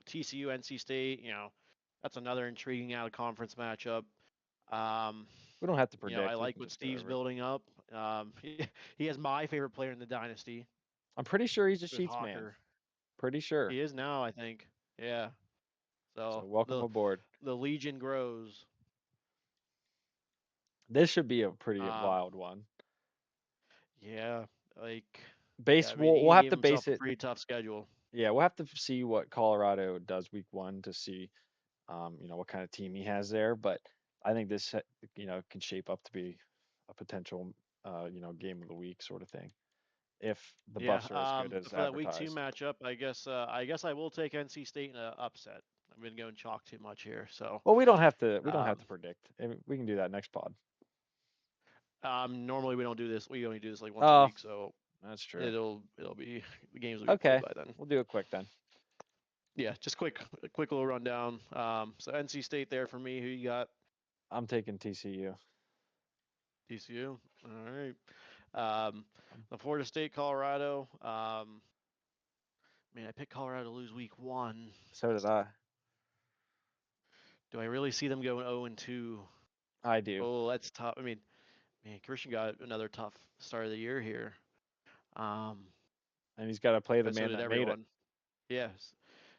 Speaker 3: TCU, NC State. That's another intriguing out of conference matchup. Um,
Speaker 1: we don't have to
Speaker 3: I
Speaker 1: predict. We
Speaker 3: like
Speaker 1: can
Speaker 3: what
Speaker 1: just go
Speaker 3: Steve's
Speaker 1: over it.
Speaker 3: building up. He has my favorite player in the dynasty
Speaker 1: I'm pretty sure he's a
Speaker 3: with
Speaker 1: Sheets man.
Speaker 3: Hawker.
Speaker 1: Pretty sure.
Speaker 3: He is now, I think. Yeah.
Speaker 1: So
Speaker 3: So
Speaker 1: welcome
Speaker 3: the
Speaker 1: aboard.
Speaker 3: the legion grows.
Speaker 1: This should be a pretty
Speaker 3: Um,
Speaker 1: wild one.
Speaker 3: yeah, like yeah.
Speaker 1: Base.
Speaker 3: I mean,
Speaker 1: We'll
Speaker 3: he
Speaker 1: have
Speaker 3: gave
Speaker 1: to
Speaker 3: himself
Speaker 1: base
Speaker 3: a
Speaker 1: it.
Speaker 3: pretty tough schedule.
Speaker 1: Yeah, we'll have to see what Colorado does week 1 to see, what kind of team he has there. But I think this, can shape up to be a potential, game of the week sort of thing if the
Speaker 3: Yeah.
Speaker 1: Buffs are as good as
Speaker 3: For that week 2
Speaker 1: advertised.
Speaker 3: matchup, I guess I will take NC State in an upset. I've been going chalk too much here, so
Speaker 1: Well, we don't have to. We don't have
Speaker 3: um,
Speaker 1: to predict. We can do that next pod.
Speaker 3: normally we don't do this. We only do this like once a
Speaker 1: Oh,
Speaker 3: week, so
Speaker 1: That's true.
Speaker 3: It'll be the games will be played
Speaker 1: Okay,
Speaker 3: by then.
Speaker 1: we'll do it quick then.
Speaker 3: Yeah, just a quick little rundown. So NC State there for me. Who you got?
Speaker 1: I'm taking TCU.
Speaker 3: TCU. All right. The Florida State, Colorado. Man, I picked Colorado to lose week one.
Speaker 1: So did I.
Speaker 3: Do I really see them going 0-2?
Speaker 1: I do.
Speaker 3: Oh, that's tough. I mean, man, Christian got another tough start of the year here. Um,
Speaker 1: And he's got to play the
Speaker 3: but so
Speaker 1: man
Speaker 3: did
Speaker 1: that made it.
Speaker 3: everyone. Yes.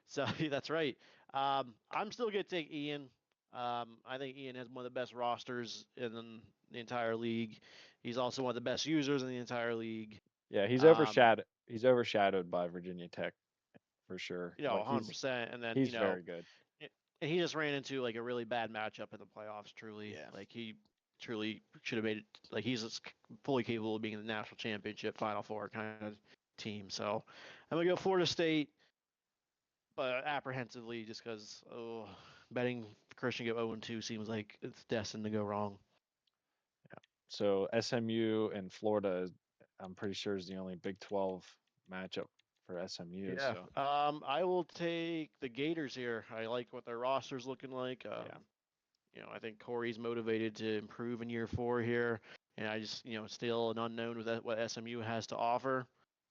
Speaker 3: So that's right. I'm still gonna take Ian. I think Ian has one of the best rosters in the entire league. He's also one of the best users in the entire league.
Speaker 1: Yeah, he's
Speaker 3: Um,
Speaker 1: overshadowed. He's overshadowed by Virginia Tech for sure. Like
Speaker 3: 100%. And then
Speaker 1: he's very good.
Speaker 3: and he just ran into like a really bad matchup in the playoffs. Truly,
Speaker 1: Yeah.
Speaker 3: like he truly should have made it. Like he's fully capable of being in the national championship, Final Four kind of team. So I'm gonna go Florida State, but apprehensively just because betting Christian go 0-2 seems like it's destined to go wrong.
Speaker 1: So SMU and Florida, I'm pretty sure is the only Big 12 matchup for SMU.
Speaker 3: Yeah.
Speaker 1: So
Speaker 3: I will take the Gators here. I like what their roster's looking like.
Speaker 1: yeah,
Speaker 3: I think Corey's motivated to improve in year four here, and I just, still an unknown with what SMU has to offer.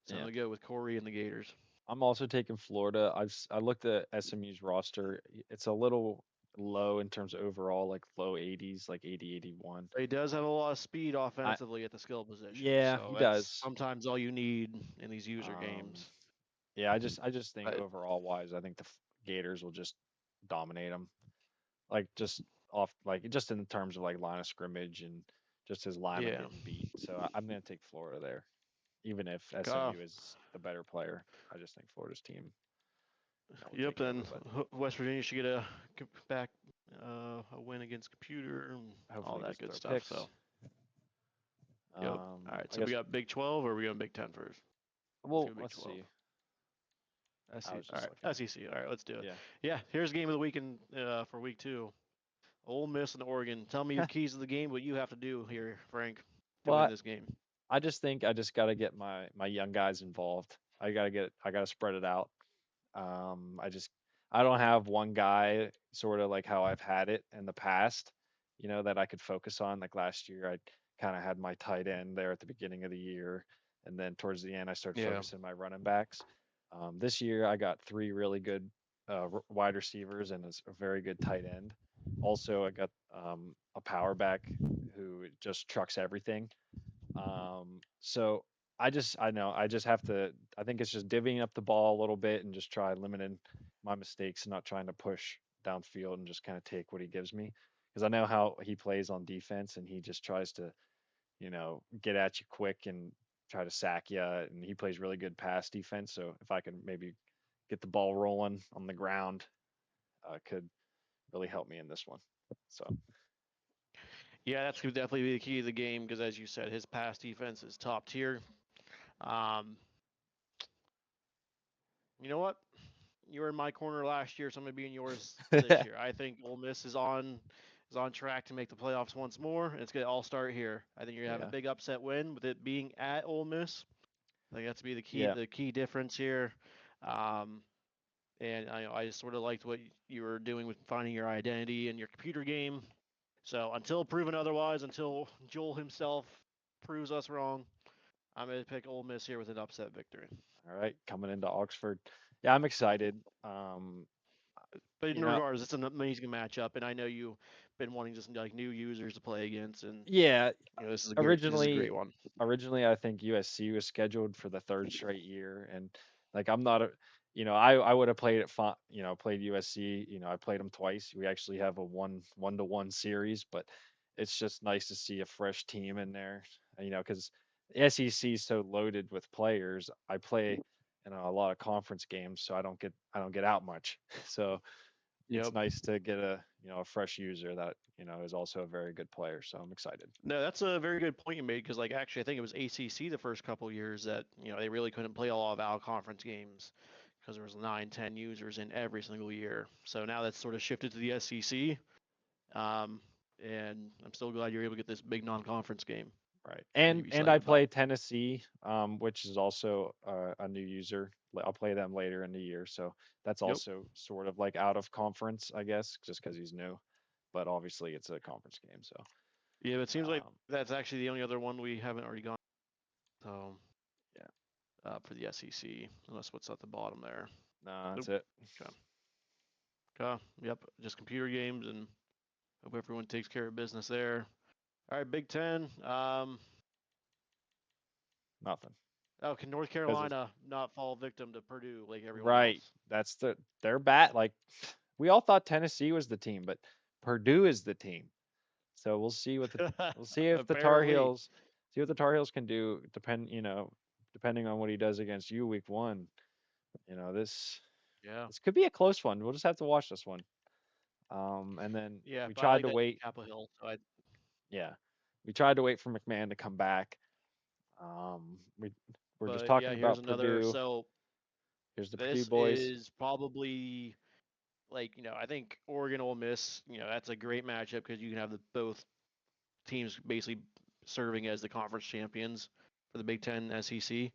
Speaker 3: So I'm
Speaker 1: yeah.
Speaker 3: gonna go with Corey and the Gators.
Speaker 1: I'm also taking Florida. I looked at SMU's roster. It's a little low in terms of overall, like low 80s, like 80, 81.
Speaker 3: He does have a lot of speed
Speaker 1: I
Speaker 3: offensively at the skill position,
Speaker 1: Yeah,
Speaker 3: so
Speaker 1: he
Speaker 3: that's
Speaker 1: does.
Speaker 3: sometimes all you need in these user
Speaker 1: Um,
Speaker 3: games.
Speaker 1: yeah, I just think
Speaker 3: But
Speaker 1: overall wise, I think the Gators will just dominate them. Like just off, like just in terms of like line of scrimmage and just his lineman
Speaker 3: yeah,
Speaker 1: getting beat. So I'm gonna take Florida there, even if
Speaker 3: uh,
Speaker 1: SMU is the better player. I just think Florida's team, will
Speaker 3: yep.
Speaker 1: take it over.
Speaker 3: Then
Speaker 1: But
Speaker 3: West Virginia should get back a win against Computer and all
Speaker 1: hopefully
Speaker 3: that
Speaker 1: doesn't
Speaker 3: good
Speaker 1: throw
Speaker 3: stuff.
Speaker 1: picks.
Speaker 3: So yep. All right.
Speaker 1: I
Speaker 3: So we
Speaker 1: guess.
Speaker 3: got Big 12, or are we going Big 10 first? Let's
Speaker 1: Well,
Speaker 3: go Big
Speaker 1: let's
Speaker 3: 12.
Speaker 1: see. I
Speaker 3: SEC.
Speaker 1: was
Speaker 3: All
Speaker 1: just
Speaker 3: right.
Speaker 1: looking.
Speaker 3: SEC. All right. Let's do it.
Speaker 1: Yeah.
Speaker 3: Yeah. Here's game of the weekend for week two. Ole Miss and Oregon. Tell me your keys to the game. What you have to do here, Frank, to win
Speaker 1: Well,
Speaker 3: this game.
Speaker 1: I just think I just got to get my young guys involved. I got to spread it out. I just I don't have one guy sort of like how I've had it in the past, that I could focus on. Like last year, I kind of had my tight end there at the beginning of the year, and then towards the end, I started
Speaker 3: Yeah.
Speaker 1: focusing my running backs. This year, I got three really good wide receivers and a very good tight end. Also, I got a power back who just trucks everything. So I know I just have to. I think it's just divvying up the ball a little bit and just try limiting my mistakes and not trying to push downfield and just kind of take what he gives me because I know how he plays on defense and he just tries to get at you quick and try to sack you and he plays really good pass defense. So if I can maybe get the ball rolling on the ground, could really help me in this one. So
Speaker 3: Yeah, that's gonna definitely be the key to the game because, as you said, his pass defense is top tier. Um, you know what? You were in my corner last year, so I'm gonna be in yours this year. I think Ole Miss is on track to make the playoffs once more, and it's gonna all start here. I think you're gonna have a
Speaker 1: yeah,
Speaker 3: big upset win with it being at Ole Miss. I think that's to be
Speaker 1: yeah.
Speaker 3: the key difference here. Um, and I just sort of liked what you were doing with finding your identity in your computer game. So until proven otherwise, until Joel himself proves us wrong, I'm gonna pick Ole Miss here with an upset victory.
Speaker 1: All right, coming into Oxford. Yeah, I'm excited.
Speaker 3: But
Speaker 1: You
Speaker 3: in
Speaker 1: know,
Speaker 3: regards, it's an amazing matchup, and I know you've been wanting just like new users to play against, and
Speaker 1: yeah,
Speaker 3: this is a great
Speaker 1: originally
Speaker 3: one.
Speaker 1: originally I think USC was scheduled for the third straight year and like I'm not a I would have played it fine, played USC, I played them twice. We actually have a one-to-one series, but it's just nice to see a fresh team in there, cuz the SEC is so loaded with players. I play a lot of conference games, so I don't get out much. So it's
Speaker 3: Yep.
Speaker 1: nice to get a fresh user that is also a very good player. So I'm excited.
Speaker 3: No, that's a very good point you made because, like, actually, I think it was ACC the first couple years that they really couldn't play a lot of out conference games because there was 9, 10 users in every single year. So now that's sort of shifted to the SEC, um, and I'm still glad you're able to get this big non-conference game.
Speaker 1: Right.
Speaker 3: maybe
Speaker 1: And
Speaker 3: slightly
Speaker 1: I
Speaker 3: above.
Speaker 1: play Tennessee, which is also a new user. I'll play them later in the year, so that's
Speaker 3: Yep.
Speaker 1: also sort of like out of conference, I guess, just because he's new. But obviously, it's a conference game, so
Speaker 3: Yeah, but it seems like
Speaker 1: um,
Speaker 3: that's actually the only other one we haven't already gone. So
Speaker 1: yeah.
Speaker 3: for the SEC, unless what's at the bottom there.
Speaker 1: No, that's
Speaker 3: Nope.
Speaker 1: it.
Speaker 3: Okay. Okay. Yep. Just computer games, and hope everyone takes care of business there. All right, Big Ten.
Speaker 1: Nothing
Speaker 3: Oh, can North
Speaker 1: because it's
Speaker 3: Carolina not fall victim to Purdue like everyone
Speaker 1: right.
Speaker 3: else?
Speaker 1: That's their bat. Like we all thought Tennessee was the team, but Purdue is the team. So we'll see if the Tar
Speaker 3: Apparently.
Speaker 1: Heels see what the Tar Heels can do. Depending on what he does against you week one.
Speaker 3: Yeah.
Speaker 1: This could be a close one. We'll just have to watch this one. And then
Speaker 3: Yeah,
Speaker 1: we
Speaker 3: but I
Speaker 1: tried
Speaker 3: like
Speaker 1: to
Speaker 3: that
Speaker 1: wait.
Speaker 3: Chapel Hill. So I
Speaker 1: Yeah, we tried to wait for McMahon to come back. We we're just
Speaker 3: but yeah,
Speaker 1: talking
Speaker 3: here's
Speaker 1: about
Speaker 3: another.
Speaker 1: Purdue.
Speaker 3: So
Speaker 1: Here's the Purdue
Speaker 3: this
Speaker 1: boys.
Speaker 3: is probably like, I think Oregon Ole Miss, that's a great matchup because you can have the both teams basically serving as the conference champions for the Big Ten SEC.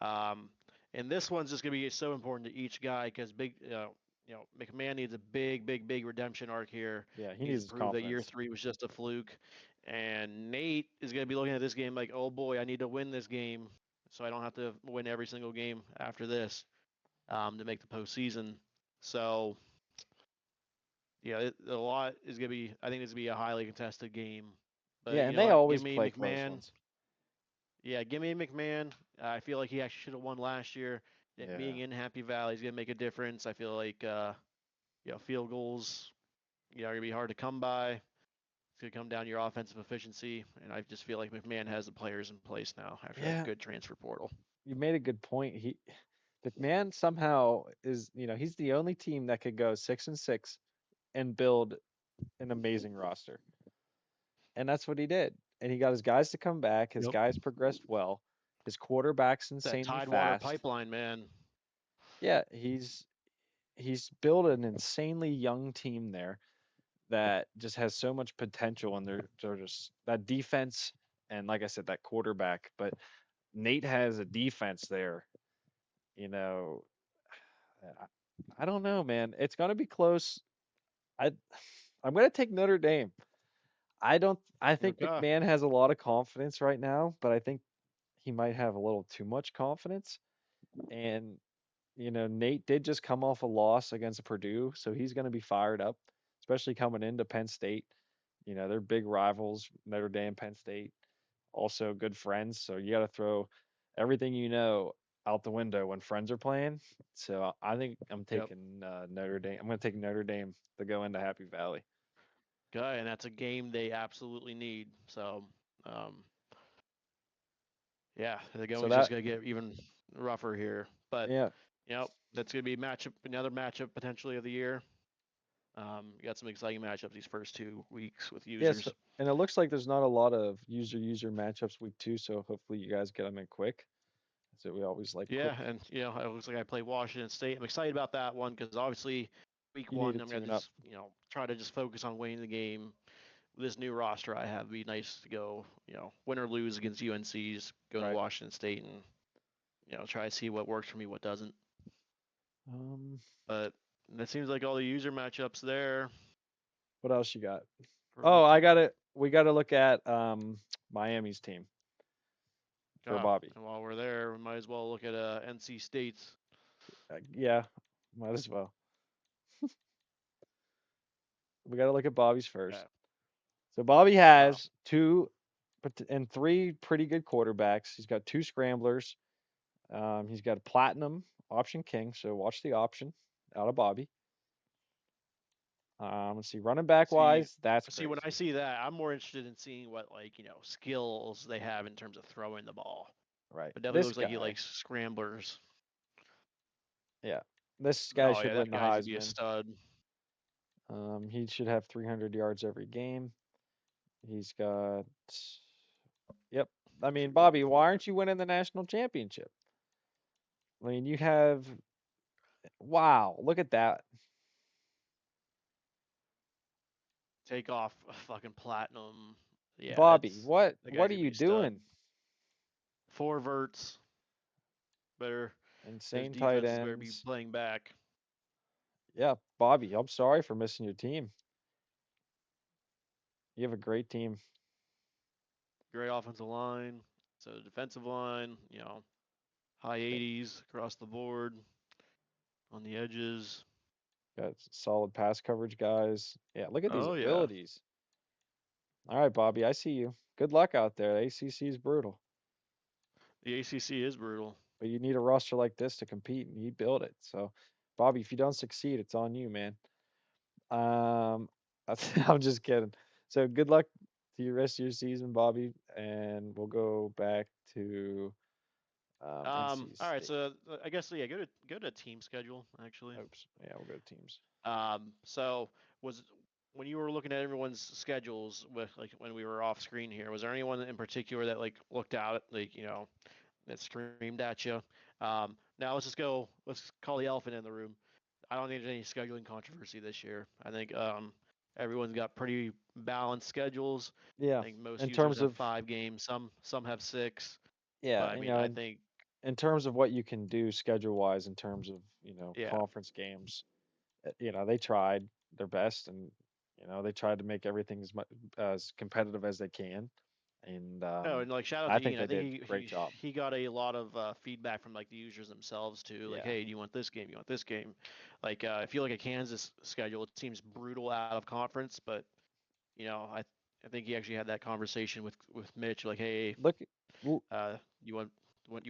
Speaker 3: Um, and this one's just going to be so important to each guy because McMahon needs a big, big, big redemption arc here.
Speaker 1: Yeah, he
Speaker 3: He needs
Speaker 1: needs
Speaker 3: to
Speaker 1: his
Speaker 3: prove that year
Speaker 1: confidence.
Speaker 3: three was just a fluke. And Nate is going to be looking at this game like, oh boy, I need to win this game so I don't have to win every single game after this to make the postseason. So yeah, a lot is going to be. I think it's going to be a highly contested game. But
Speaker 1: Yeah,
Speaker 3: you
Speaker 1: and
Speaker 3: know
Speaker 1: they
Speaker 3: what? Give
Speaker 1: always
Speaker 3: me
Speaker 1: play close
Speaker 3: McMahon.
Speaker 1: ones.
Speaker 3: Yeah, give me McMahon. I feel like he actually should have won last year.
Speaker 1: Yeah,
Speaker 3: Being in Happy Valley is gonna make a difference. I feel like field goals, are gonna be hard to come by. It's gonna come down to your offensive efficiency, and I just feel like McMahon has the players in place now after that
Speaker 1: yeah.
Speaker 3: good transfer portal.
Speaker 1: You made a good point. McMahon somehow is. He's the only team that could go 6-6 and build an amazing roster. And that's what he did. And he got his guys to come back. His
Speaker 3: Yep.
Speaker 1: guys progressed well. His quarterback's
Speaker 3: That
Speaker 1: insanely
Speaker 3: Tidewater
Speaker 1: fast.
Speaker 3: pipeline, man.
Speaker 1: Yeah, he's built an insanely young team there that just has so much potential, and they're just that defense and like I said, that quarterback. But Nate has a defense there. You know, I don't know, man. It's gonna be close. I I'm gonna take Notre Dame. I don't. I think
Speaker 3: Okay.
Speaker 1: McMahon has a lot of confidence right now, but I think he might have a little too much confidence. And Nate did just come off a loss against Purdue, so he's going to be fired up, especially coming into Penn State. They're big rivals, Notre Dame, Penn State, also good friends. So you got to throw everything out the window when friends are playing. So I think I'm
Speaker 3: Yep.
Speaker 1: taking Notre Dame. I'm going to take Notre Dame to go into Happy Valley.
Speaker 3: Okay, and that's a game they absolutely need. So, um, yeah, the
Speaker 1: So
Speaker 3: going's just
Speaker 1: that,
Speaker 3: gonna get even rougher here. But
Speaker 1: yeah,
Speaker 3: that's gonna be another matchup potentially of the year. You got some exciting matchups these first 2 weeks with
Speaker 1: yes,
Speaker 3: users.
Speaker 1: and it looks like there's not a lot of user matchups week two. So hopefully you guys get them in quick. So we always like quick.
Speaker 3: Yeah, and it looks like I play Washington State. I'm excited about that one because obviously week
Speaker 1: You need
Speaker 3: one
Speaker 1: to
Speaker 3: I'm gonna
Speaker 1: tune up.
Speaker 3: just try to just focus on winning the game. This new roster I have, it'd be nice to go win or lose against UNC's, go to
Speaker 1: Right.
Speaker 3: Washington State and try to see what works for me, what doesn't.
Speaker 1: Um,
Speaker 3: But that seems like all the user matchups there
Speaker 1: what else you got?
Speaker 3: for
Speaker 1: Oh,
Speaker 3: Big
Speaker 1: I
Speaker 3: Ten.
Speaker 1: got it. We got to look at Miami's team for
Speaker 3: Ah,
Speaker 1: Bobby.
Speaker 3: and while we're there, we might as well look at NC State's.
Speaker 1: Yeah, might as well. We got to look at Bobby's
Speaker 3: Yeah.
Speaker 1: first. So Bobby
Speaker 3: Oh,
Speaker 1: has two and three pretty good quarterbacks. He's got two scramblers. He's got a platinum option king. So watch the option out of Bobby. Let's see, running back
Speaker 3: see,
Speaker 1: wise, that's
Speaker 3: when I
Speaker 1: crazy.
Speaker 3: see that, I'm more interested in seeing what skills they have in terms of throwing the ball.
Speaker 1: Right.
Speaker 3: But definitely
Speaker 1: This
Speaker 3: looks like he
Speaker 1: guy,
Speaker 3: likes scramblers.
Speaker 1: yeah, this guy
Speaker 3: Oh
Speaker 1: should
Speaker 3: yeah,
Speaker 1: win
Speaker 3: that
Speaker 1: the
Speaker 3: guy's gonna be a
Speaker 1: Heisman.
Speaker 3: stud.
Speaker 1: He should have 300 yards every game. He's got, yep. I mean, Bobby, why aren't you winning the national championship? I mean, you have, wow, look at that.
Speaker 3: Take off a fucking platinum. Yeah,
Speaker 1: Bobby,
Speaker 3: that's
Speaker 1: what
Speaker 3: that guy's
Speaker 1: are
Speaker 3: gonna
Speaker 1: you
Speaker 3: be a stud.
Speaker 1: doing?
Speaker 3: 4 verts, better. His
Speaker 1: Insane tight
Speaker 3: defense is better be
Speaker 1: ends.
Speaker 3: playing back.
Speaker 1: Yeah, Bobby, I'm sorry for missing your team. You have a great team.
Speaker 3: Great offensive line. So the defensive line, high
Speaker 1: Got,
Speaker 3: 80s across the board on the edges.
Speaker 1: got solid pass coverage guys. Yeah, look at these
Speaker 3: Oh yeah,
Speaker 1: abilities. All right, Bobby, I see you. Good luck out there. ACC is brutal,
Speaker 3: the ACC is brutal.
Speaker 1: but you need a roster like this to compete, and you build it. So, Bobby, if you don't succeed, it's on you, man. Um, I'm just kidding. So, good luck to your rest of your season, Bobby, and we'll go back to NC
Speaker 3: All right,
Speaker 1: State.
Speaker 3: so I guess yeah, go to team schedule actually.
Speaker 1: Oops. Yeah, we'll go to teams.
Speaker 3: So was when you were looking at everyone's schedules with like when we were off screen here, was there anyone in particular that like looked out like that screamed at you? Now let's just go. Let's call the elephant in the room. I don't think there's any scheduling controversy this year. I think everyone's got pretty balanced schedules.
Speaker 1: Yeah,
Speaker 3: I think most
Speaker 1: in
Speaker 3: users
Speaker 1: terms
Speaker 3: have
Speaker 1: of
Speaker 3: 5 games. Some have 6. But
Speaker 1: yeah,
Speaker 3: I mean, I think
Speaker 1: in terms of what you can do schedule wise, in terms of
Speaker 3: yeah.
Speaker 1: conference games, they tried their best, and they tried to make everything as competitive as they can, and
Speaker 3: No, and like shout out
Speaker 1: I
Speaker 3: to
Speaker 1: think
Speaker 3: Ian. I
Speaker 1: they
Speaker 3: think
Speaker 1: did
Speaker 3: he
Speaker 1: a great
Speaker 3: he
Speaker 1: job.
Speaker 3: he got a lot of feedback from like the users themselves too. Like,
Speaker 1: Yeah,
Speaker 3: hey, do you want this game? You want this game? Like, I feel like a Kansas schedule. It seems brutal out of conference, but I think he actually had that conversation with Mitch. Like, hey,
Speaker 1: look, l-
Speaker 3: you want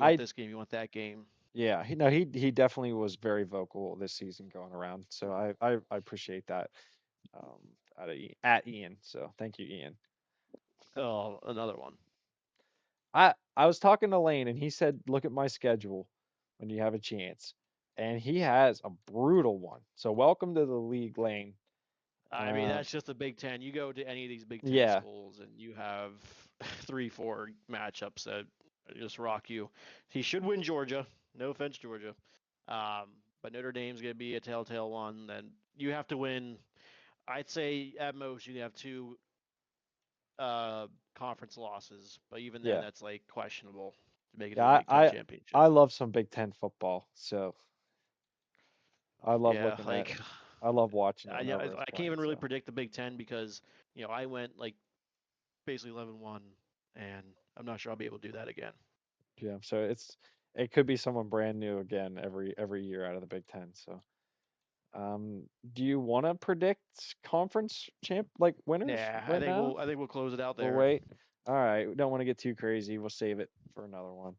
Speaker 1: I
Speaker 3: this game? You want that game?
Speaker 1: yeah, he definitely was very vocal this season going around, so I appreciate that um, at Ian. So thank you, Ian.
Speaker 3: Oh, another one.
Speaker 1: I was talking to Lane and he said, look at my schedule when you have a chance. And he has a brutal one. So welcome to the league, Lane.
Speaker 3: I mean,
Speaker 1: Uh,
Speaker 3: that's just the Big Ten. You go to any of these Big Ten
Speaker 1: yeah,
Speaker 3: schools, and you have 3, 4 matchups that just rock you. He should win Georgia. No offense, Georgia. But Notre Dame's going to be a telltale one. Then you have to win. I'd say at most you have 2 conference losses, but even then,
Speaker 1: yeah,
Speaker 3: that's like questionable to make it to the
Speaker 1: yeah.
Speaker 3: Big Ten championship.
Speaker 1: I love some Big Ten football. So I love
Speaker 3: Yeah,
Speaker 1: looking at
Speaker 3: like
Speaker 1: it. I love watching it
Speaker 3: I, yeah,
Speaker 1: whenever it's
Speaker 3: I can't
Speaker 1: playing.
Speaker 3: even really
Speaker 1: So
Speaker 3: predict the Big Ten because I went like basically 11-1, and I'm not sure I'll be able to do that again.
Speaker 1: yeah, so it could be someone brand new again every year out of the Big Ten. So um, do you want to predict conference champ like winners
Speaker 3: Yeah,
Speaker 1: right now?
Speaker 3: I think we'll close it out
Speaker 1: We'll
Speaker 3: there.
Speaker 1: wait. All right. We don't want to get too crazy. We'll save it for another one.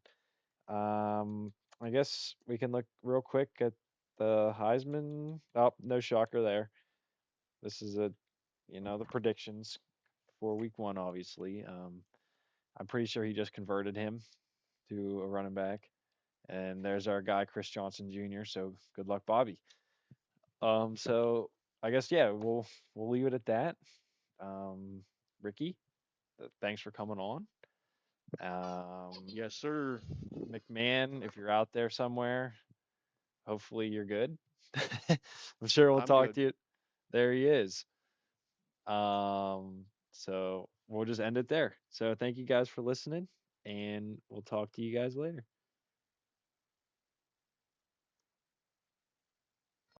Speaker 1: I guess we can look real quick at the Heisman. Oh, no shocker there. This is the predictions for week one, obviously. I'm pretty sure he just converted him to a running back. And there's our guy, Chris Johnson Jr. So good luck, Bobby. So I guess, yeah, we'll leave it at that. Um, Ricky, thanks for coming on. Um,
Speaker 3: Yes, sir.
Speaker 1: McMahon, if you're out there somewhere, hopefully you're good. I'm sure we'll
Speaker 3: I'm
Speaker 1: talk
Speaker 3: good.
Speaker 1: to you. There he is. So we'll just end it there. So thank you guys for listening, and we'll talk to you guys later.